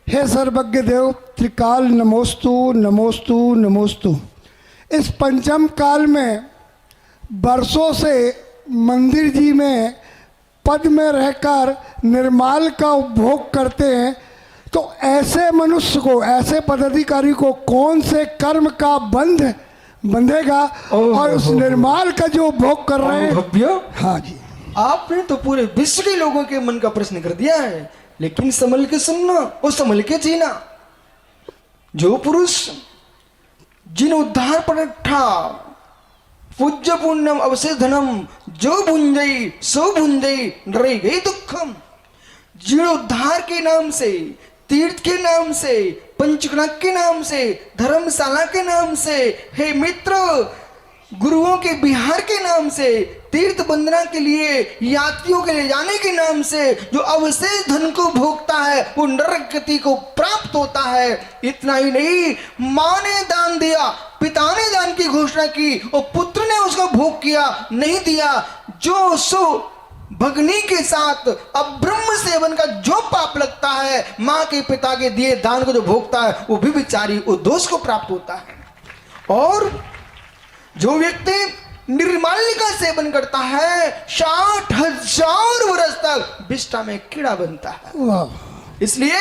हे सर्वज्ञ देव त्रिकाल नमोस्तु नमोस्तु नमोस्तु। इस पंचम काल में वर्षों से मंदिर जी में पद में रहकर निर्माल का उपभोग करते हैं, तो ऐसे मनुष्य को, ऐसे पदाधिकारी को कौन से कर्म का बंधेगा और उस निर्माल का जो उपभोग कर रहे हैं। भव्य, हाँ जी, आपने तो पूरे विश्व के लोगों के मन का प्रश्न कर दिया है, लेकिन संभल के सुनना और संभल के जीना। जो पुरुष जिन उद्धार पर ठा पूज्य पुण्यम अवशेष धनम जो भुंजई सो भुंजई डरे गई दुखम। जिन उद्धार के नाम से, तीर्थ के नाम से, पंचकनक के नाम से, धर्मशाला के नाम से, हे मित्र गुरुओं के बिहार के नाम से, तीर्थ वंदना के लिए यात्रियों के ले जाने के नाम से जो अवशेष धन को भोगता है वो नरक गति को प्राप्त होता है। इतना ही नहीं, माँ ने दान दिया, पिता ने दान की घोषणा की और पुत्र ने उसका भोग किया, नहीं दिया, जो सो भगनी के साथ अब ब्रह्म सेवन का जो पाप लगता है, माँ के पिता के दिए दान को जो भोगता है वो भी बेचारी वो दोष को प्राप्त होता है। और जो व्यक्ति निर्माल्य का सेवन करता है 60,000 वर्ष तक विष्ठा में कीड़ा बनता है। इसलिए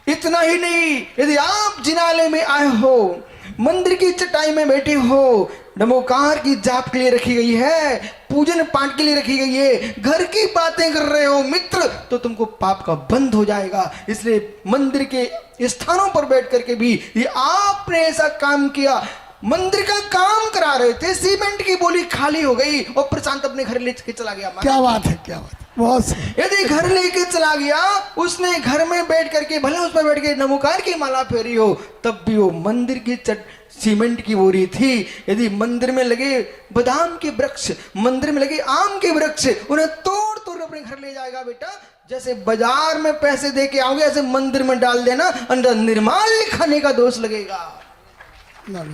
इतना ही नहीं, यदि आप जिनालय में आए हो, मंदिर की चटाई में बैठे हो, नमोकार की जाप के लिए रखी गई है, पूजन पाठ के लिए रखी गई है, घर की बातें कर रहे हो मित्र, तो तुमको पाप का बंध हो जाएगा। इसलिए मंदिर के स्थानों पर बैठ करके भी ये आपने ऐसा काम किया, मंदिर का काम करा रहे थे, सीमेंट की बोली खाली हो गई और प्रशांत अपने घर लेके चला गया। क्या बात है, क्या बात है, बहुत सही। यदि घर लेके चला गया, उसने घर में बैठ करके भले उस पर बैठ के नमोकार की माला फेरी हो, तब भी वो मंदिर की सीमेंट की बोरी थी। यदि मंदिर में लगे बादाम के वृक्ष, मंदिर में लगे आम के वृक्ष, उन्हें तोड़ तोड़ अपने घर ले जाएगा बेटा। जैसे बाजार में पैसे दे के आओगे, ऐसे मंदिर में डाल देना, अंदर निर्माल्य खाने का दोष लगेगा।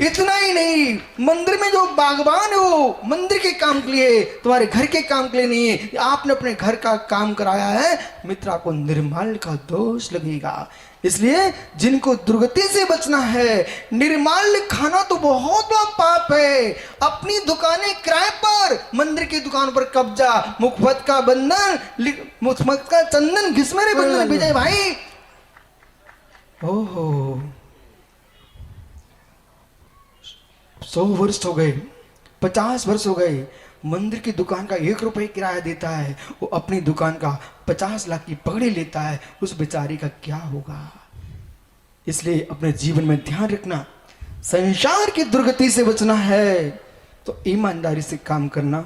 इतना ही नहीं, मंदिर में जो बागबान हो मंदिर के काम के लिए, तुम्हारे घर के काम के लिए नहीं है, आपने अपने घर का काम कराया है, मित्र आपको निर्माल्य का दोष लगेगा। इसलिए जिनको दुर्गति से बचना है, निर्माल्य खाना तो बहुत बड़ा पाप है। अपनी दुकानें किराए पर, मंदिर की दुकान पर कब्जा, मुखपत का बंधन, मुखपत का चंदन घिसमेरे बंधन विजय भाई। ओहो 100 वर्ष हो गए, 50 वर्ष हो गए, मंदिर की दुकान का 1 रुपये किराया देता है, वो अपनी दुकान का 50 लाख की पगड़ी लेता है, उस बेचारी का क्या होगा। इसलिए अपने जीवन में ध्यान रखना, संसार की दुर्गति से बचना है तो ईमानदारी से काम करना।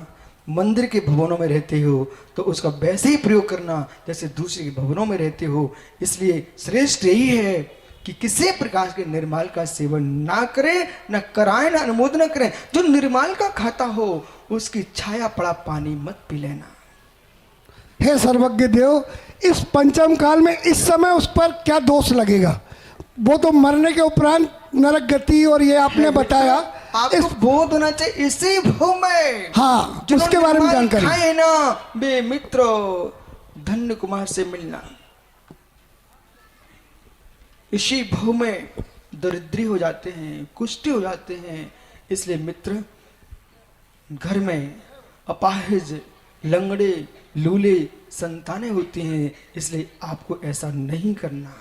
मंदिर के भवनों में रहते हो तो उसका वैसे ही प्रयोग करना जैसे दूसरे के भवनों में रहते हो। इसलिए श्रेष्ठ यही है कि किसी प्रकार के निर्माल का सेवन ना करें, न कराएं, न अनुमोदन करें। जो निर्माल का खाता हो उसकी छाया पड़ा पानी मत पी लेना। हे सर्वज्ञ देव, इस पंचम काल में इस समय उस पर क्या दोष लगेगा? वो तो मरने के उपरांत नरक गति और ये आपने बताया, आपको बोध होना चाहिए इसी भव में। हाँ, उसके बारे में जानकारी है ना बे मित्र, धन्य कुमार से मिलना, इसी भव में दरिद्री हो जाते हैं, कुष्ठी हो जाते हैं। इसलिए मित्र घर में अपाहिज, लंगड़े, लूले संतानें होती हैं, इसलिए आपको ऐसा नहीं करना।